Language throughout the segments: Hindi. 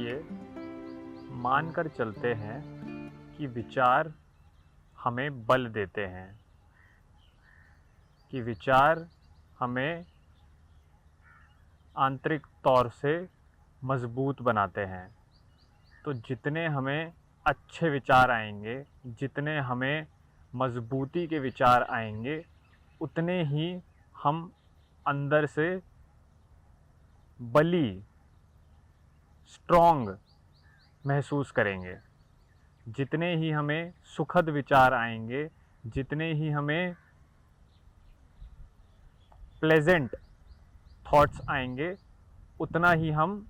आइए मानकर चलते हैं कि विचार हमें बल देते हैं, कि विचार हमें आंतरिक तौर से मजबूत बनाते हैं। तो जितने हमें अच्छे विचार आएंगे, जितने हमें मजबूती के विचार आएंगे, उतने ही हम अंदर से बली स्ट्रॉन्ग महसूस करेंगे। जितने ही हमें सुखद विचार आएंगे, जितने ही हमें प्लेजेंट थॉट्स आएंगे, उतना ही हम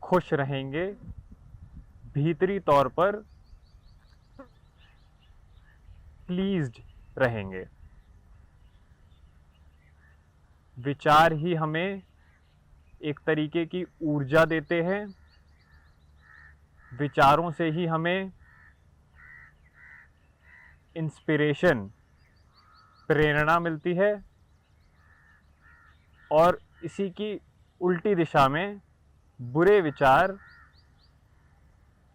खुश रहेंगे, भीतरी तौर पर प्लीज्ड रहेंगे। विचार ही हमें एक तरीके की ऊर्जा देते हैं। विचारों से ही हमें इंस्पिरेशन, प्रेरणा मिलती है, और इसी की उल्टी दिशा में बुरे विचार,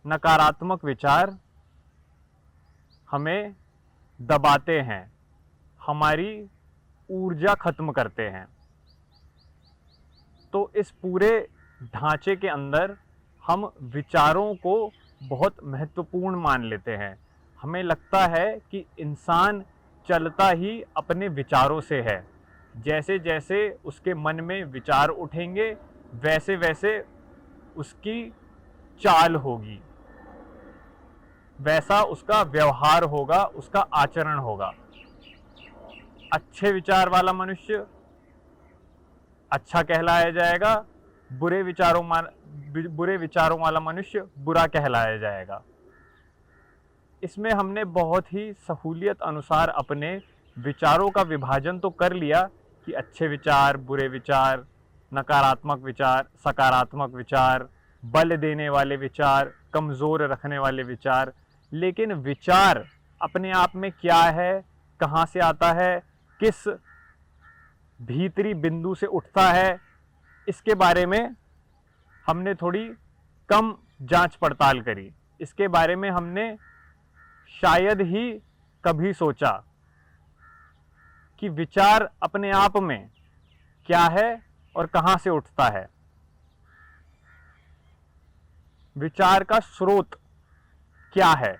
नकारात्मक विचार हमें दबाते हैं, हमारी ऊर्जा खत्म करते हैं। तो इस पूरे ढांचे के अंदर हम विचारों को बहुत महत्वपूर्ण मान लेते हैं। हमें लगता है कि इंसान चलता ही अपने विचारों से है। जैसे जैसे उसके मन में विचार उठेंगे, वैसे वैसे उसकी चाल होगी, वैसा उसका व्यवहार होगा, उसका आचरण होगा। अच्छे विचार वाला मनुष्य अच्छा कहलाया जाएगा, बुरे विचारों वाला मनुष्य बुरा कहलाया जाएगा। इसमें हमने बहुत ही सहूलियत अनुसार अपने विचारों का विभाजन तो कर लिया कि अच्छे विचार, बुरे विचार, नकारात्मक विचार, सकारात्मक विचार, बल देने वाले विचार, कमज़ोर रखने वाले विचार। लेकिन विचार अपने आप में क्या है, कहाँ से आता है, किस भीतरी बिंदु से उठता है, इसके बारे में हमने थोड़ी कम जांच पड़ताल करी। इसके बारे में हमने शायद ही कभी सोचा कि विचार अपने आप में क्या है और कहाँ से उठता है, विचार का स्रोत क्या है।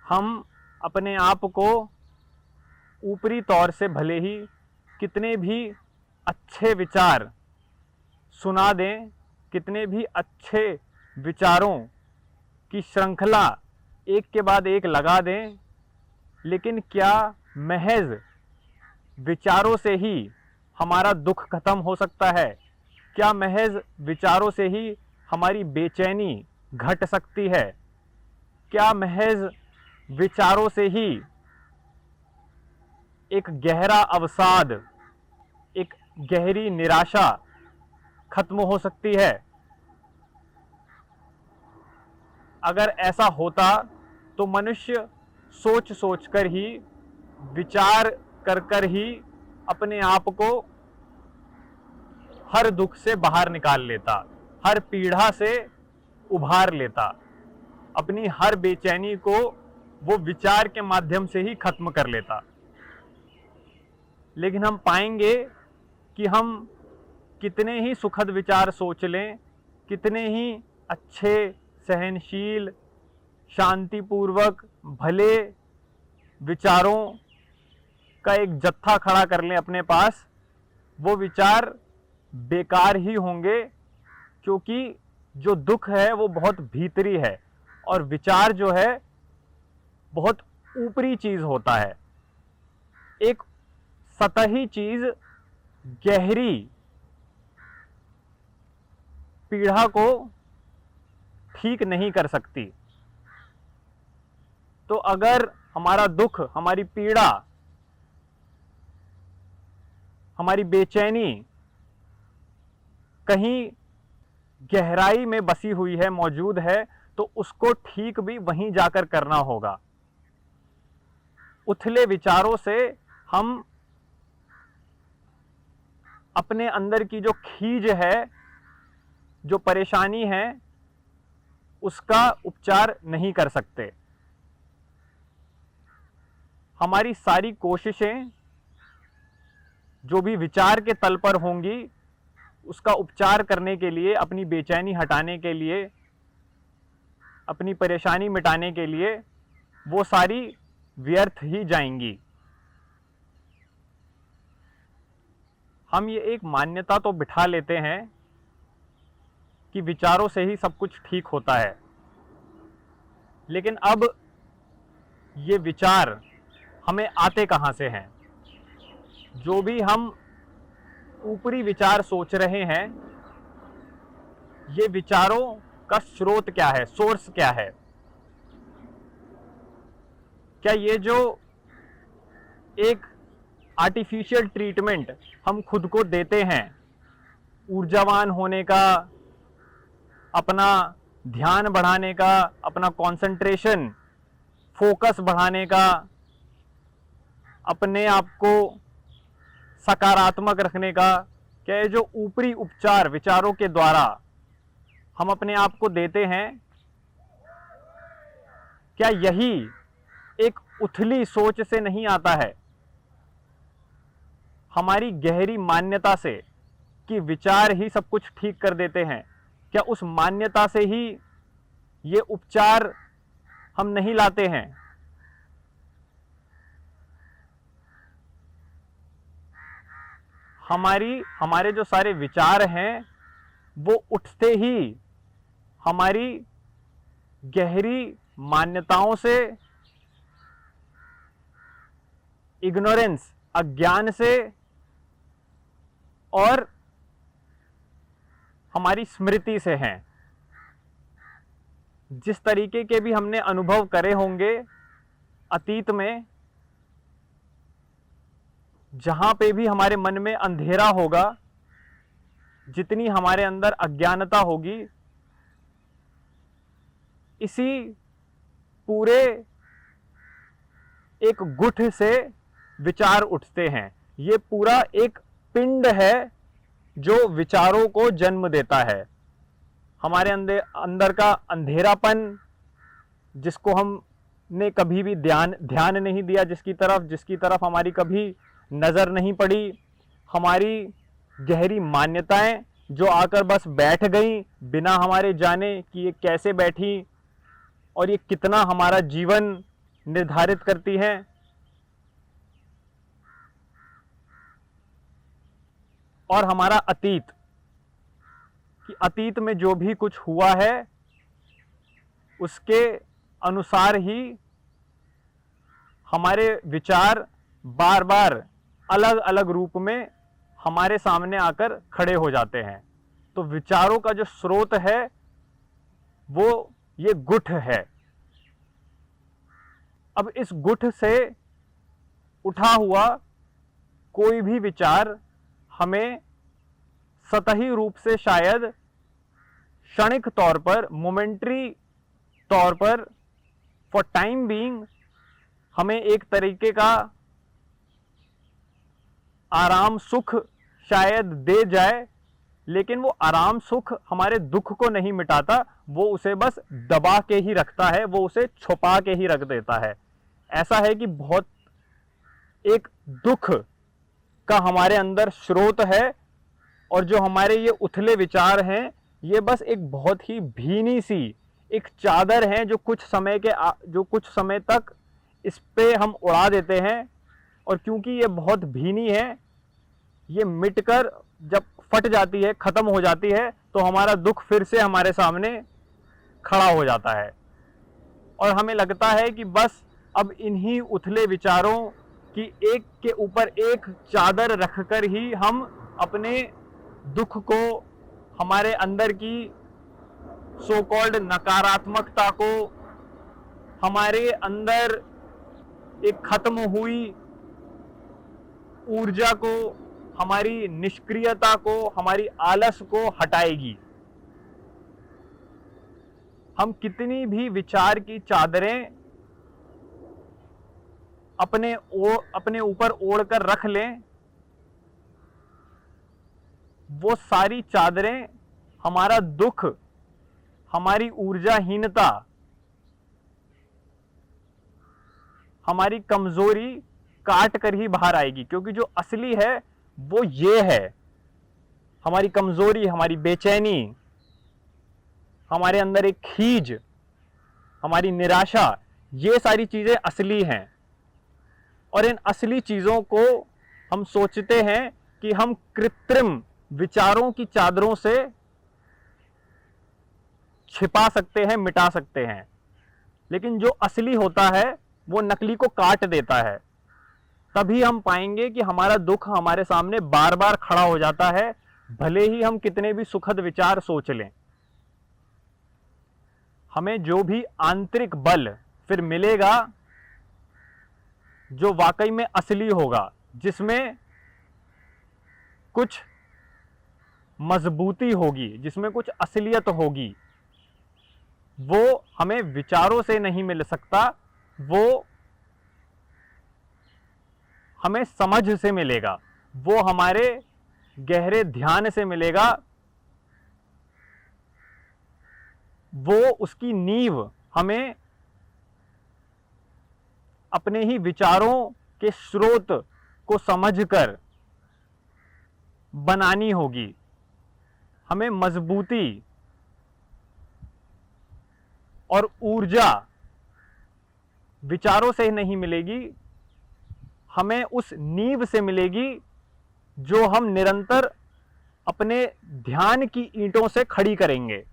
हम अपने आप को ऊपरी तौर से भले ही कितने भी अच्छे विचार सुना दें, कितने भी अच्छे विचारों की श्रृंखला एक के बाद एक लगा दें, लेकिन क्या महज विचारों से ही हमारा दुख खत्म हो सकता है? क्या महज विचारों से ही हमारी बेचैनी घट सकती है? क्या महज विचारों से ही एक गहरा अवसाद, एक गहरी निराशा खत्म हो सकती है? अगर ऐसा होता तो मनुष्य सोच सोच कर ही, विचार कर कर ही अपने आप को हर दुख से बाहर निकाल लेता, हर पीड़ा से उभार लेता, अपनी हर बेचैनी को वो विचार के माध्यम से ही खत्म कर लेता। लेकिन हम पाएंगे कि हम कितने ही सुखद विचार सोच लें, कितने ही अच्छे, सहनशील, शांतिपूर्वक भले विचारों का एक जत्था खड़ा कर लें अपने पास, वो विचार बेकार ही होंगे, क्योंकि जो दुख है वो बहुत भीतरी है और विचार जो है बहुत ऊपरी चीज होता है। एक सतही चीज गहरी पीड़ा को ठीक नहीं कर सकती। तो अगर हमारा दुख, हमारी पीड़ा, हमारी बेचैनी कहीं गहराई में बसी हुई है, मौजूद है, तो उसको ठीक भी वहीं जाकर करना होगा। उथले विचारों से हम अपने अंदर की जो खीज है, जो परेशानी है, उसका उपचार नहीं कर सकते। हमारी सारी कोशिशें जो भी विचार के तल पर होंगी, उसका उपचार करने के लिए, अपनी बेचैनी हटाने के लिए, अपनी परेशानी मिटाने के लिए, वो सारी व्यर्थ ही जाएंगी। हम ये एक मान्यता तो बिठा लेते हैं कि विचारों से ही सब कुछ ठीक होता है, लेकिन अब ये विचार हमें आते कहाँ से हैं? जो भी हम ऊपरी विचार सोच रहे हैं, ये विचारों का स्रोत क्या है, सोर्स क्या है? क्या ये जो एक आर्टिफिशियल ट्रीटमेंट हम खुद को देते हैं, ऊर्जावान होने का, अपना ध्यान बढ़ाने का, अपना कंसंट्रेशन, फोकस बढ़ाने का, अपने आप को सकारात्मक रखने का, क्या ये जो ऊपरी उपचार विचारों के द्वारा हम अपने आप को देते हैं, क्या यही एक उथली सोच से नहीं आता है, हमारी गहरी मान्यता से कि विचार ही सब कुछ ठीक कर देते हैं? क्या उस मान्यता से ही ये उपचार हम नहीं लाते हैं? हमारे जो सारे विचार हैं, वो उठते ही हमारी गहरी मान्यताओं से, इग्नोरेंस, अज्ञान से, और हमारी स्मृति से हैं। जिस तरीके के भी हमने अनुभव करे होंगे अतीत में, जहां पे भी हमारे मन में अंधेरा होगा, जितनी हमारे अंदर अज्ञानता होगी, इसी पूरे एक गुठ से विचार उठते हैं। ये पूरा एक पिंड है जो विचारों को जन्म देता है। हमारे अंदर का अंधेरापन, जिसको हमने कभी भी ध्यान नहीं दिया, जिसकी तरफ हमारी कभी नजर नहीं पड़ी, हमारी गहरी मान्यताएं जो आकर बस बैठ गई बिना हमारे जाने कि ये कैसे बैठी और ये कितना हमारा जीवन निर्धारित करती हैं। और हमारा अतीत, कि अतीत में जो भी कुछ हुआ है उसके अनुसार ही हमारे विचार बार बार अलग अलग रूप में हमारे सामने आकर खड़े हो जाते हैं। तो विचारों का जो स्रोत है वो ये गुठ है। अब इस गुठ से उठा हुआ कोई भी विचार हमें सतही रूप से, शायद क्षणिक तौर पर, मोमेंटरी तौर पर, फॉर टाइम बीइंग, हमें एक तरीके का आराम सुख शायद दे जाए, लेकिन वो आराम सुख हमारे दुख को नहीं मिटाता, वो उसे बस दबा के ही रखता है, वो उसे छुपा के ही रख देता है। ऐसा है कि बहुत एक दुख का हमारे अंदर स्रोत है, और जो हमारे ये उथले विचार हैं, ये बस एक बहुत ही भीनी सी एक चादर है जो कुछ समय तक इस पे हम उड़ा देते हैं, और क्योंकि ये बहुत भीनी है, ये मिटकर जब फट जाती है, खत्म हो जाती है, तो हमारा दुख फिर से हमारे सामने खड़ा हो जाता है, और हमें लगता है कि बस अब इन्हीं उथले विचारों की एक के ऊपर एक चादर रखकर ही हम अपने दुख को, हमारे अंदर की सो कॉल्ड नकारात्मकता को, हमारे अंदर एक खत्म हुई ऊर्जा को, हमारी निष्क्रियता को, हमारी आलस को हटाएगी। हम कितनी भी विचार की चादरें अपने ऊपर ओढ़कर रख लें, वो सारी चादरें, हमारा दुख, हमारी ऊर्जाहीनता, हमारी कमजोरी काट कर ही बाहर आएगी। क्योंकि जो असली है वो ये है, हमारी कमजोरी, हमारी बेचैनी, हमारे अंदर एक खीज, हमारी निराशा, ये सारी चीजें असली हैं। और इन असली चीजों को हम सोचते हैं कि हम कृत्रिम विचारों की चादरों से छिपा सकते हैं, मिटा सकते हैं। लेकिन जो असली होता है वो नकली को काट देता है। तभी हम पाएंगे कि हमारा दुख हमारे सामने बार बार खड़ा हो जाता है, भले ही हम कितने भी सुखद विचार सोच लें। हमें जो भी आंतरिक बल फिर मिलेगा जो वाकई में असली होगा, जिसमें कुछ मजबूती होगी, जिसमें कुछ असलियत होगी, वो हमें विचारों से नहीं मिल सकता, वो हमें समझ से मिलेगा, वो हमारे गहरे ध्यान से मिलेगा। वो उसकी नींव हमें अपने ही विचारों के स्रोत को समझकर बनानी होगी। हमें मजबूती और ऊर्जा विचारों से नहीं मिलेगी, हमें उस नींव से मिलेगी जो हम निरंतर अपने ध्यान की ईंटों से खड़ी करेंगे।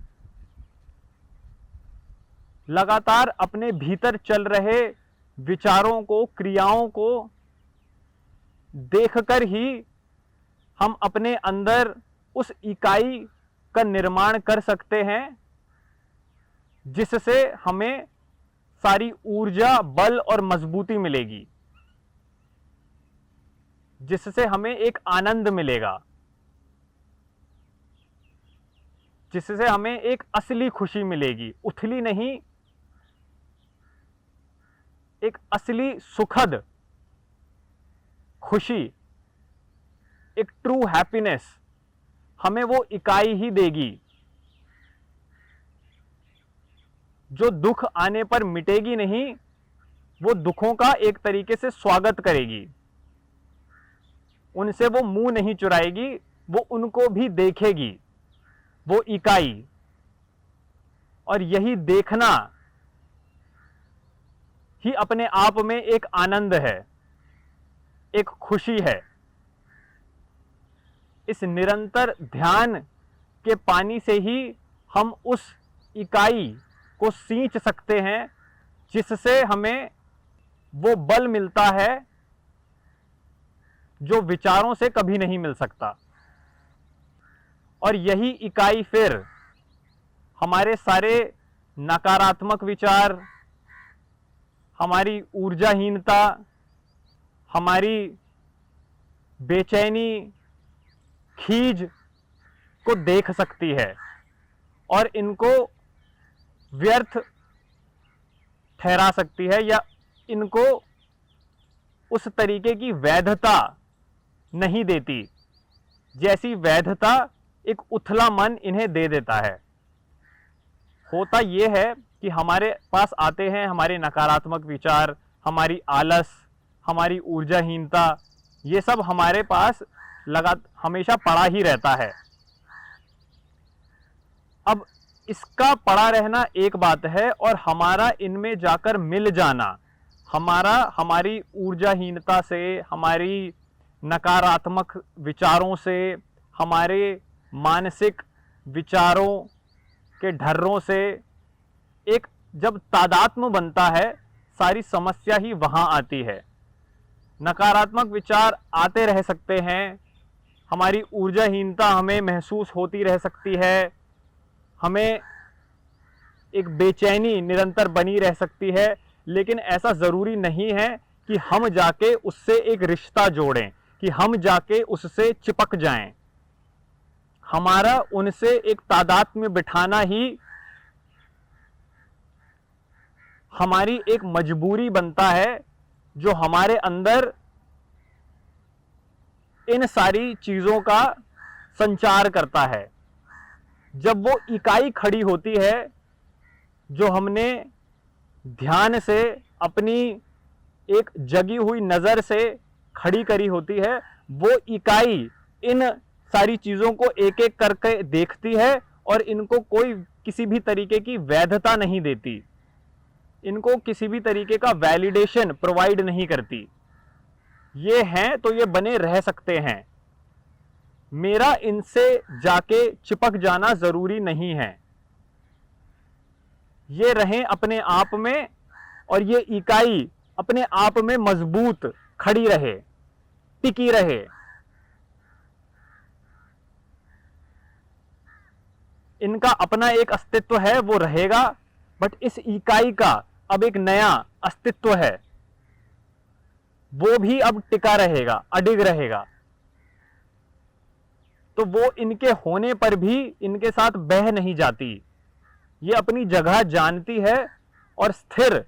लगातार अपने भीतर चल रहे विचारों को, क्रियाओं को देखकर ही हम अपने अंदर उस इकाई का निर्माण कर सकते हैं जिससे हमें सारी ऊर्जा, बल और मजबूती मिलेगी, जिससे हमें एक आनंद मिलेगा, जिससे हमें एक असली खुशी मिलेगी, उथली नहीं, एक असली सुखद खुशी, एक ट्रू हैप्पीनेस हमें वो इकाई ही देगी जो दुख आने पर मिटेगी नहीं, वो दुखों का एक तरीके से स्वागत करेगी, उनसे वो मुंह नहीं चुराएगी, वो उनको भी देखेगी, वो इकाई। और यही देखना ही अपने आप में एक आनंद है, एक खुशी है। इस निरंतर ध्यान के पानी से ही हम उस इकाई को सींच सकते हैं जिससे हमें वो बल मिलता है जो विचारों से कभी नहीं मिल सकता। और यही इकाई फिर हमारे सारे नकारात्मक विचार, हमारी ऊर्जाहीनता, हमारी बेचैनी, खीज को देख सकती है और इनको व्यर्थ ठहरा सकती है, या इनको उस तरीके की वैधता नहीं देती जैसी वैधता एक उथला मन इन्हें दे देता है। होता यह है कि हमारे पास आते हैं हमारे नकारात्मक विचार, हमारी आलस, हमारी ऊर्जाहीनता, ये सब हमारे पास हमेशा पड़ा ही रहता है। अब इसका पड़ा रहना एक बात है और हमारा इनमें जाकर मिल जाना, हमारी ऊर्जाहीनता से, हमारी नकारात्मक विचारों से, हमारे मानसिक विचारों के ढर्रों से एक जब तादात्म्य बनता है, सारी समस्या ही वहां आती है। नकारात्मक विचार आते रह सकते हैं, हमारी ऊर्जाहीनता हमें महसूस होती रह सकती है, हमें एक बेचैनी निरंतर बनी रह सकती है, लेकिन ऐसा ज़रूरी नहीं है कि हम जाके उससे एक रिश्ता जोड़ें, कि हम जाके उससे चिपक जाएं। हमारा उनसे एक तादात्म्य बिठाना ही हमारी एक मजबूरी बनता है, जो हमारे अंदर इन सारी चीज़ों का संचार करता है। जब वो इकाई खड़ी होती है, जो हमने ध्यान से अपनी एक जगी हुई नज़र से खड़ी करी होती है, वो इकाई इन सारी चीज़ों को एक एक करके देखती है और इनको कोई किसी भी तरीके की वैधता नहीं देती, इनको किसी भी तरीके का वैलिडेशन प्रोवाइड नहीं करती। ये हैं तो ये बने रह सकते हैं, मेरा इनसे जाके चिपक जाना ज़रूरी नहीं है। ये रहें अपने आप में और ये इकाई अपने आप में मजबूत खड़ी रहे, टिकी रहे। इनका अपना एक अस्तित्व है, वो रहेगा, बट इस इकाई का अब एक नया अस्तित्व है, वो भी अब टिका रहेगा, अडिग रहेगा। तो वो इनके होने पर भी इनके साथ बह नहीं जाती, ये अपनी जगह जानती है और स्थिर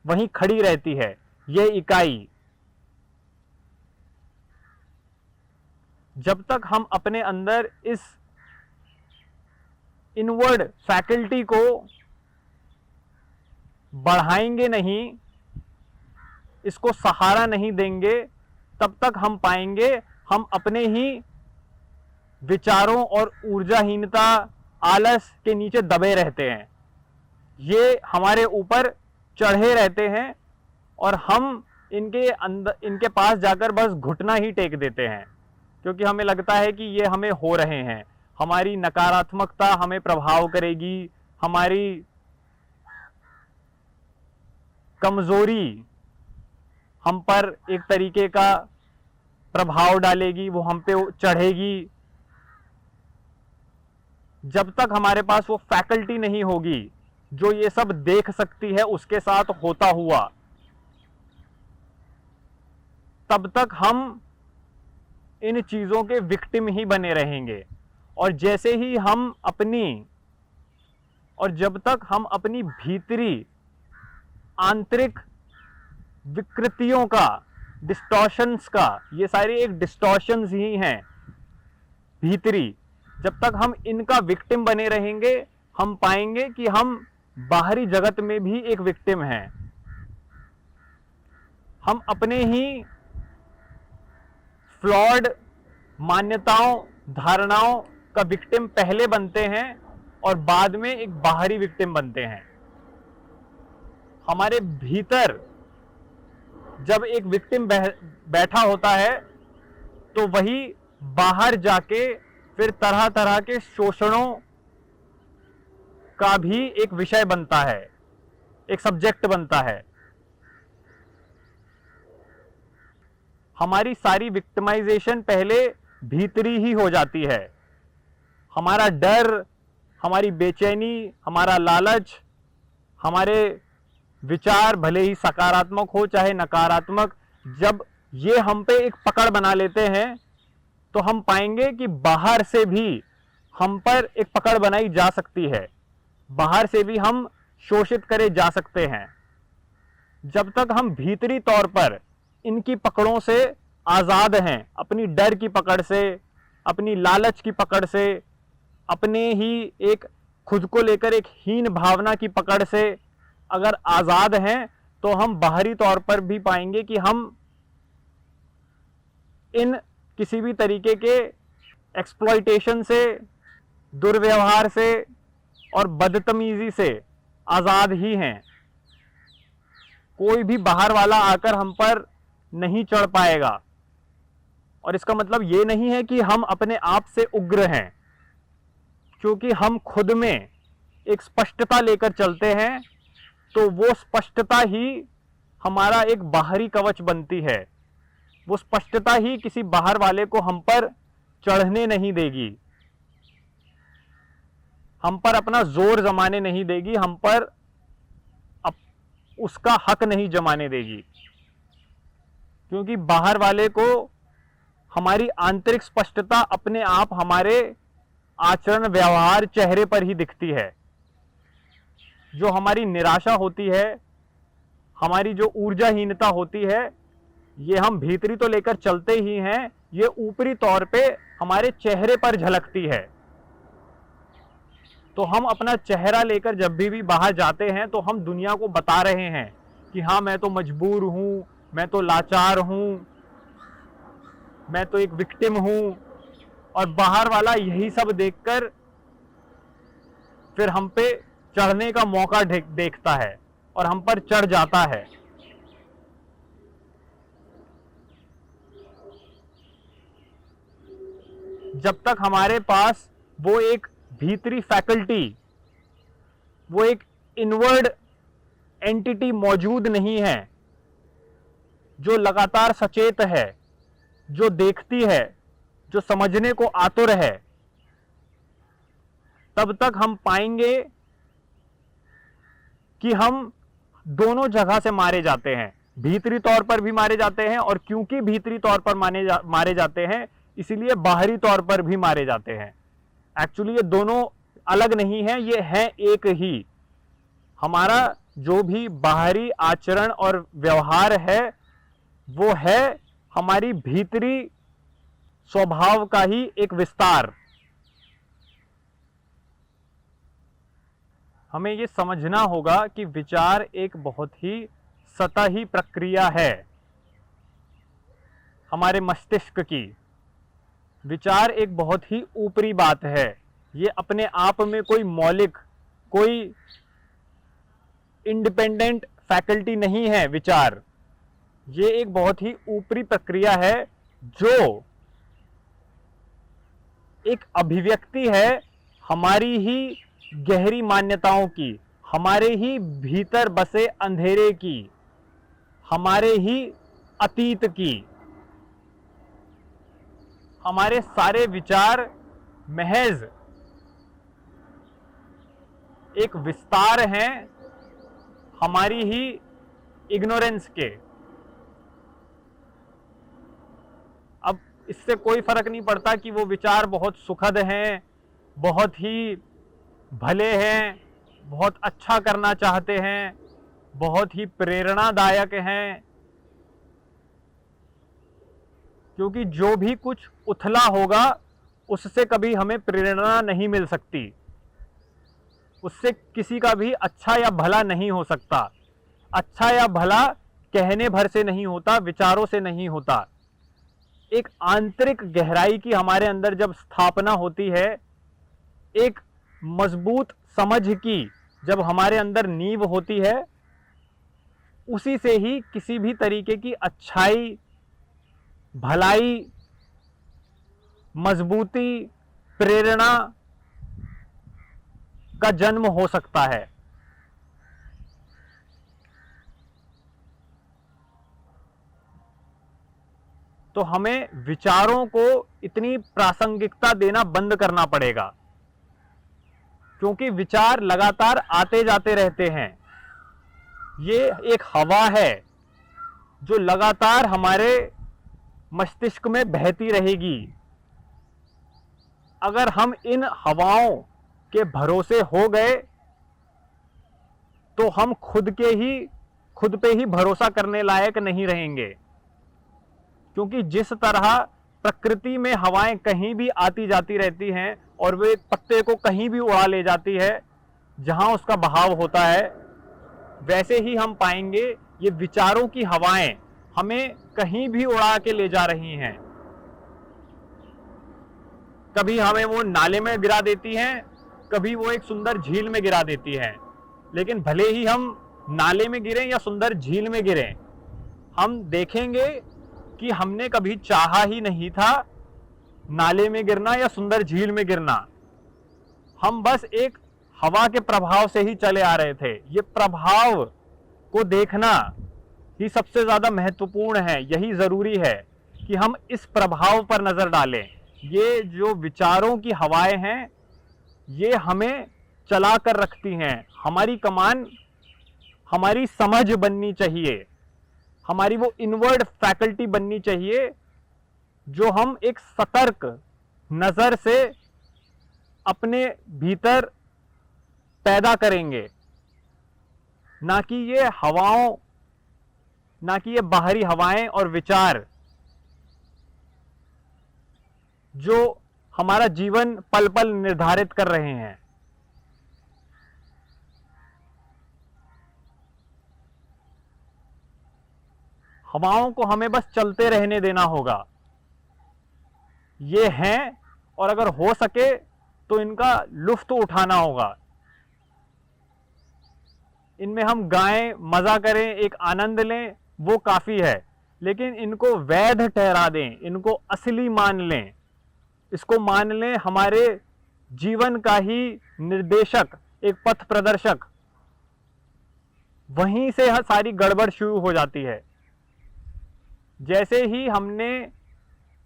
वहीं खड़ी रहती है ये इकाई। जब तक हम अपने अंदर इस इनवर्ड फैकल्टी को बढ़ाएंगे नहीं, इसको सहारा नहीं देंगे, तब तक हम पाएंगे हम अपने ही विचारों और ऊर्जाहीनता, आलस के नीचे दबे रहते हैं। ये हमारे ऊपर चढ़े रहते हैं और हम इनके अंदर, इनके पास जाकर बस घुटना ही टेक देते हैं, क्योंकि हमें लगता है कि ये हमें हो रहे हैं, हमारी नकारात्मकता हमें प्रभाव करेगी, हमारी कमजोरी हम पर एक तरीके का प्रभाव डालेगी, वो हम पे चढ़ेगी। जब तक हमारे पास वो फैकल्टी नहीं होगी जो ये सब देख सकती है उसके साथ होता हुआ, तब तक हम इन चीजों के विक्टिम ही बने रहेंगे। और जैसे ही हम जब तक हम अपनी भीतरी आंतरिक विकृतियों का, डिस्टॉर्शंस का, ये सारे एक डिस्टॉर्शंस ही हैं भीतरी, जब तक हम इनका विक्टिम बने रहेंगे, हम पाएंगे कि हम बाहरी जगत में भी एक विक्टिम हैं। हम अपने ही फ्लॉड मान्यताओं, धारणाओं का विक्टिम पहले बनते हैं और बाद में एक बाहरी विक्टिम बनते हैं। हमारे भीतर जब एक विक्टिम बैठा होता है तो वही बाहर जाके फिर तरह तरह के शोषणों का भी एक विषय बनता है, एक सब्जेक्ट बनता है। हमारी सारी विक्टिमाइजेशन पहले भीतरी ही हो जाती है। हमारा डर, हमारी बेचैनी, हमारा लालच, हमारे विचार भले ही सकारात्मक हो चाहे नकारात्मक, जब ये हम पे एक पकड़ बना लेते हैं तो हम पाएंगे कि बाहर से भी हम पर एक पकड़ बनाई जा सकती है, बाहर से भी हम शोषित करे जा सकते हैं। जब तक हम भीतरी तौर पर इनकी पकड़ों से आज़ाद हैं, अपनी डर की पकड़ से, अपनी लालच की पकड़ से, अपने ही एक खुद को लेकर एक हीन भावना की पकड़ से अगर आज़ाद हैं, तो हम बाहरी तौर पर भी पाएंगे कि हम इन किसी भी तरीके के एक्सप्लॉयटेशन से, दुर्व्यवहार से और बदतमीजी से आज़ाद ही हैं। कोई भी बाहर वाला आकर हम पर नहीं चढ़ पाएगा। और इसका मतलब ये नहीं है कि हम अपने आप से उग्र हैं, क्योंकि हम खुद में एक स्पष्टता लेकर चलते हैं, तो वो स्पष्टता ही हमारा एक बाहरी कवच बनती है। वो स्पष्टता ही किसी बाहर वाले को हम पर चढ़ने नहीं देगी, हम पर अपना जोर जमाने नहीं देगी, हम पर उसका हक नहीं जमाने देगी। क्योंकि बाहर वाले को हमारी आंतरिक स्पष्टता अपने आप हमारे आचरण, व्यवहार, चेहरे पर ही दिखती है। जो हमारी निराशा होती है, हमारी जो ऊर्जाहीनता होती है, ये हम भीतरी तो लेकर चलते ही हैं, ये ऊपरी तौर पे हमारे चेहरे पर झलकती है। तो हम अपना चेहरा लेकर जब भी बाहर जाते हैं तो हम दुनिया को बता रहे हैं कि हाँ, मैं तो मजबूर हूं, मैं तो लाचार हूं, मैं तो एक विक्टिम हूं। और बाहर वाला यही सब देखकर फिर हम पे चढ़ने का मौका देखता है और हम पर चढ़ जाता है। जब तक हमारे पास वो एक भीतरी फैकल्टी, वो एक इनवर्ड एंटिटी मौजूद नहीं है जो लगातार सचेत है, जो देखती है, जो समझने को आतुर है, तब तक हम पाएंगे कि हम दोनों जगह से मारे जाते हैं। भीतरी तौर पर भी मारे जाते हैं, और क्योंकि भीतरी तौर पर मारे जाते हैं, इसीलिए बाहरी तौर पर भी मारे जाते हैं। एक्चुअली ये दोनों अलग नहीं है, ये है एक ही। हमारा जो भी बाहरी आचरण और व्यवहार है वो है हमारी भीतरी स्वभाव का ही एक विस्तार। हमें ये समझना होगा कि विचार एक बहुत ही सतही प्रक्रिया है हमारे मस्तिष्क की। विचार एक बहुत ही ऊपरी बात है। ये अपने आप में कोई मौलिक, कोई इंडिपेंडेंट फैकल्टी नहीं है। विचार ये एक बहुत ही ऊपरी प्रक्रिया है जो एक अभिव्यक्ति है हमारी ही गहरी मान्यताओं की, हमारे ही भीतर बसे अंधेरे की, हमारे ही अतीत की। हमारे सारे विचार महज एक विस्तार हैं हमारी ही इग्नोरेंस के। अब इससे कोई फर्क नहीं पड़ता कि वो विचार बहुत सुखद हैं, बहुत ही भले हैं, बहुत अच्छा करना चाहते हैं, बहुत ही प्रेरणादायक हैं, क्योंकि जो भी कुछ उथला होगा उससे कभी हमें प्रेरणा नहीं मिल सकती। उससे किसी का भी अच्छा या भला नहीं हो सकता। अच्छा या भला कहने भर से नहीं होता, विचारों से नहीं होता। एक आंतरिक गहराई की हमारे अंदर जब स्थापना होती है, एक मजबूत समझ की जब हमारे अंदर नींव होती है, उसी से ही किसी भी तरीके की अच्छाई, भलाई, मजबूती, प्रेरणा का जन्म हो सकता है। तो हमें विचारों को इतनी प्रासंगिकता देना बंद करना पड़ेगा, क्योंकि विचार लगातार आते जाते रहते हैं। ये एक हवा है जो लगातार हमारे मस्तिष्क में बहती रहेगी। अगर हम इन हवाओं के भरोसे हो गए तो हम खुद पे ही भरोसा करने लायक नहीं रहेंगे, क्योंकि जिस तरह प्रकृति में हवाएं कहीं भी आती जाती रहती हैं और वे पत्ते को कहीं भी उड़ा ले जाती है जहां उसका बहाव होता है, वैसे ही हम पाएंगे ये विचारों की हवाएं हमें कहीं भी उड़ा के ले जा रही हैं। कभी हमें वो नाले में गिरा देती हैं, कभी वो एक सुंदर झील में गिरा देती हैं। लेकिन भले ही हम नाले में गिरें या सुंदर झील में गिरें, हम देखेंगे कि हमने कभी चाहा ही नहीं था नाले में गिरना या सुंदर झील में गिरना। हम बस एक हवा के प्रभाव से ही चले आ रहे थे। ये प्रभाव को देखना ही सबसे ज्यादा महत्वपूर्ण है। यही जरूरी है कि हम इस प्रभाव पर नजर डालें। ये जो विचारों की हवाएं हैं, ये हमें चला कर रखती हैं। हमारी कमान हमारी समझ बननी चाहिए, हमारी वो इनवर्ड फैकल्टी बननी चाहिए जो हम एक सतर्क नजर से अपने भीतर पैदा करेंगे, ना कि ये हवाओं ना कि ये बाहरी हवाएं और विचार जो हमारा जीवन पल पल निर्धारित कर रहे हैं। हवाओं को हमें बस चलते रहने देना होगा। ये हैं और अगर हो सके तो इनका लुत्फ उठाना होगा, इनमें हम गाएं, मजा करें, एक आनंद लें, वो काफी है। लेकिन इनको वैध ठहरा दें, इनको असली मान लें, इसको मान लें हमारे जीवन का ही निर्देशक, एक पथ प्रदर्शक। वहीं से सारी गड़बड़ शुरू हो जाती है। जैसे ही हमने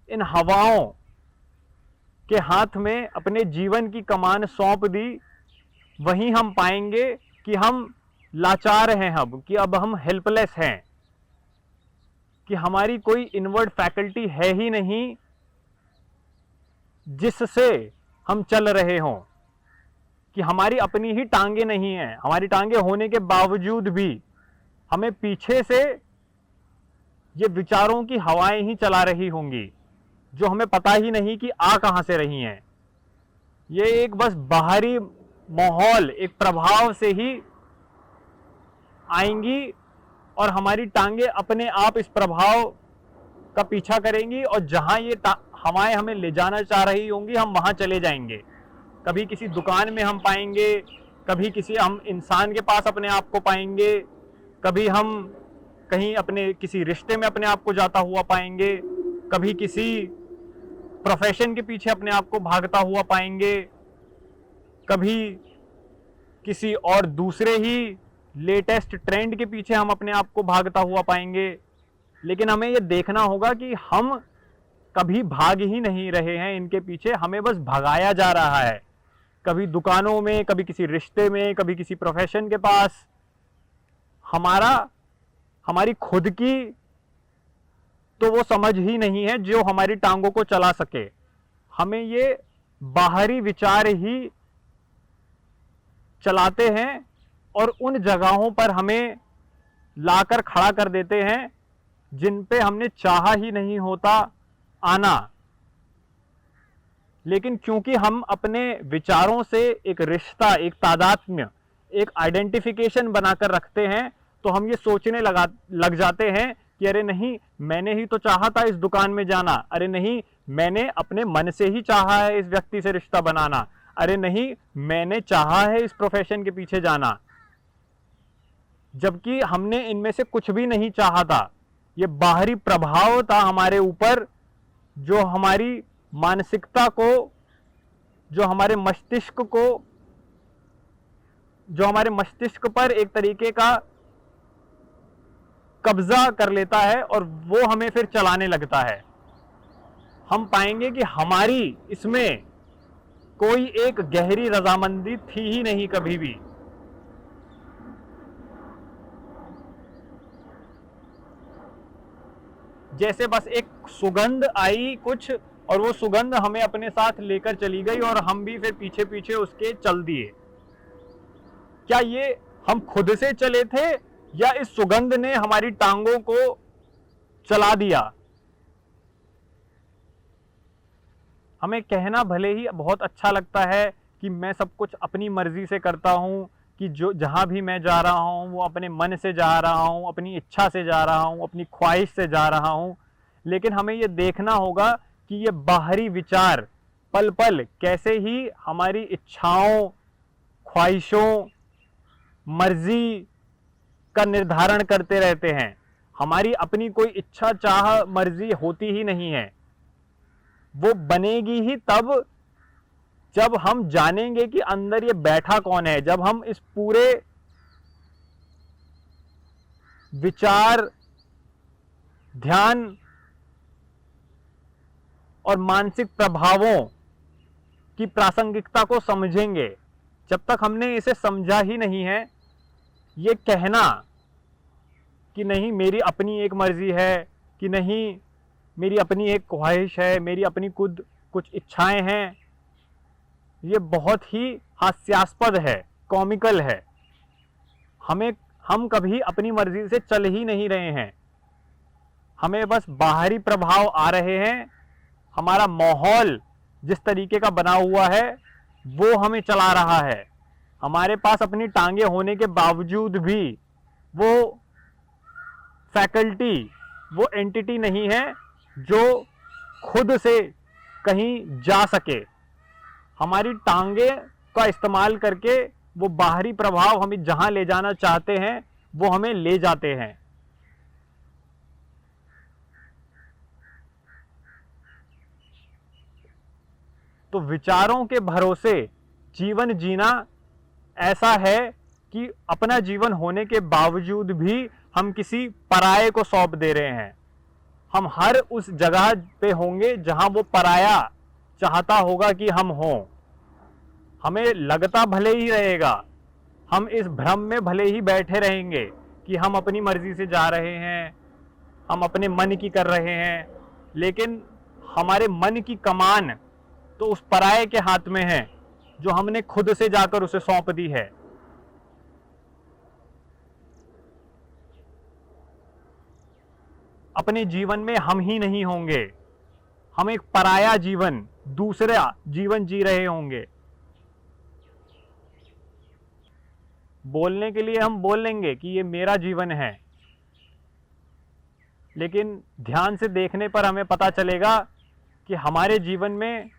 इन हवाओं के हाथ में अपने जीवन की कमान सौंप दी, वहीं हम पाएंगे कि हम लाचार हैं, कि अब हम हेल्पलेस हैं, कि हमारी कोई इनवर्ड फैकल्टी है ही नहीं जिससे हम चल रहे हों, कि हमारी अपनी ही टांगे नहीं हैं। हमारी टांगे होने के बावजूद भी हमें पीछे से ये विचारों की हवाएं ही चला रही होंगी, जो हमें पता ही नहीं कि आ कहां से रही हैं। ये एक बस बाहरी माहौल, एक प्रभाव से ही आएंगी और हमारी टांगे अपने आप इस प्रभाव का पीछा करेंगी और जहां ये हवाएं हमें ले जाना चाह रही होंगी, हम वहां चले जाएंगे। कभी किसी दुकान में हम पाएंगे, कभी किसी हम इंसान के पास अपने आप को पाएंगे, कभी हम कहीं अपने किसी रिश्ते में अपने आप को जाता हुआ पाएंगे, कभी किसी प्रोफेशन के पीछे अपने आप को भागता हुआ पाएंगे, कभी किसी और दूसरे ही लेटेस्ट ट्रेंड के पीछे हम अपने आप को भागता हुआ पाएंगे। लेकिन हमें यह देखना होगा कि हम कभी भाग ही नहीं रहे हैं इनके पीछे, हमें बस भगाया जा रहा है। कभी दुकानों में, कभी किसी रिश्ते में, कभी किसी प्रोफेशन के पास। हमारी खुद की तो वो समझ ही नहीं है जो हमारी टांगों को चला सके। हमें ये बाहरी विचार ही चलाते हैं और उन जगहों पर हमें लाकर खड़ा कर देते हैं जिन पे हमने चाहा ही नहीं होता आना। लेकिन क्योंकि हम अपने विचारों से एक रिश्ता, एक तादात्म्य, एक आइडेंटिफिकेशन बनाकर रखते हैं, तो हम ये सोचने लग जाते हैं कि अरे नहीं, मैंने ही तो चाहा था इस दुकान में जाना, अरे नहीं, मैंने अपने मन से ही चाहा है इस व्यक्ति से रिश्ता बनाना, अरे नहीं, मैंने चाहा है इस प्रोफेशन के पीछे जाना, जबकि हमने इनमें से कुछ भी नहीं चाहा था। ये बाहरी प्रभाव था हमारे ऊपर, जो हमारी मानसिकता को, जो हमारे मस्तिष्क पर एक तरीके का कब्जा कर लेता है और वो हमें फिर चलाने लगता है। हम पाएंगे कि हमारी इसमें कोई एक गहरी रजामंदी थी ही नहीं कभी भी। जैसे बस एक सुगंध आई कुछ, और वो सुगंध हमें अपने साथ लेकर चली गई और हम भी फिर पीछे पीछे उसके चल दिए। क्या ये हम खुद से चले थे या इस सुगंध ने हमारी टांगों को चला दिया? हमें कहना भले ही बहुत अच्छा लगता है कि मैं सब कुछ अपनी मर्जी से करता हूं, कि जो जहां भी मैं जा रहा हूं वो अपने मन से जा रहा हूं, अपनी इच्छा से जा रहा हूं, अपनी ख्वाहिश से जा रहा हूं। लेकिन हमें ये देखना होगा कि ये बाहरी विचार पल पल कैसे ही हमारी इच्छाओं, ख्वाहिशों, मर्जी का निर्धारण करते रहते हैं। हमारी अपनी कोई इच्छा, चाह, मर्जी होती ही नहीं है। वो बनेगी ही तब जब हम जानेंगे कि अंदर ये बैठा कौन है, जब हम इस पूरे विचार, ध्यान और मानसिक प्रभावों की प्रासंगिकता को समझेंगे। जब तक हमने इसे समझा ही नहीं है, ये कहना कि नहीं मेरी अपनी एक मर्जी है, कि नहीं मेरी अपनी एक ख्वाहिश है, मेरी अपनी खुद कुछ इच्छाएं हैं, ये बहुत ही हास्यास्पद है, कॉमिकल है। हम कभी अपनी मर्जी से चल ही नहीं रहे हैं। हमें बस बाहरी प्रभाव आ रहे हैं, हमारा माहौल जिस तरीके का बना हुआ है वो हमें चला रहा है। हमारे पास अपनी टांगे होने के बावजूद भी वो फैकल्टी, वो एंटिटी नहीं है जो खुद से कहीं जा सके। हमारी टांगे का इस्तेमाल करके वो बाहरी प्रभाव हमें जहां ले जाना चाहते हैं वो हमें ले जाते हैं। तो विचारों के भरोसे जीवन जीना ऐसा है कि अपना जीवन होने के बावजूद भी हम किसी पराये को सौंप दे रहे हैं। हम हर उस जगह पे होंगे जहां वो पराया चाहता होगा कि हम हों। हमें लगता भले ही रहेगा, हम इस भ्रम में भले ही बैठे रहेंगे कि हम अपनी मर्जी से जा रहे हैं, हम अपने मन की कर रहे हैं, लेकिन हमारे मन की कमान तो उस पराये के हाथ में है जो हमने खुद से जाकर उसे सौंप दी है। अपने जीवन में हम ही नहीं होंगे, हम एक पराया जीवन, दूसरा जीवन जी रहे होंगे। बोलने के लिए हम बोल लेंगे कि ये मेरा जीवन है, लेकिन ध्यान से देखने पर हमें पता चलेगा कि हमारे जीवन में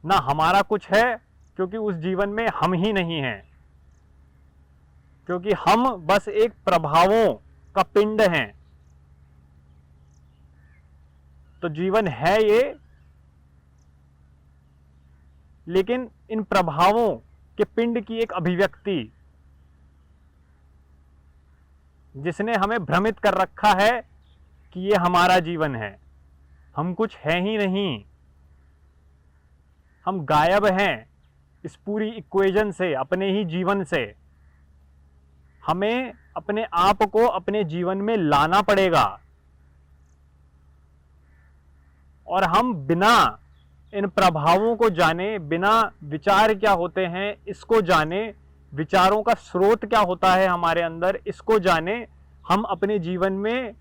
ना हमारा कुछ है, क्योंकि उस जीवन में हम ही नहीं हैं, क्योंकि हम बस एक प्रभावों का पिंड हैं। तो जीवन है ये, लेकिन इन प्रभावों के पिंड की एक अभिव्यक्ति जिसने हमें भ्रमित कर रखा है कि ये हमारा जीवन है। हम कुछ है ही नहीं, हम गायब हैं इस पूरी इक्वेशन से, अपने ही जीवन से। हमें अपने आप को अपने जीवन में लाना पड़ेगा, और हम बिना इन प्रभावों को जाने, बिना विचार क्या होते हैं इसको जाने, विचारों का स्रोत क्या होता है हमारे अंदर इसको जाने, हम अपने जीवन में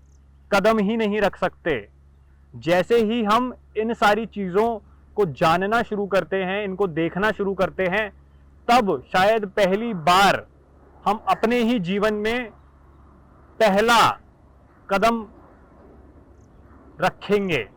कदम ही नहीं रख सकते। जैसे ही हम इन सारी चीज़ों को जानना शुरू करते हैं, इनको देखना शुरू करते हैं, तब शायद पहली बार हम अपने ही जीवन में पहला कदम रखेंगे।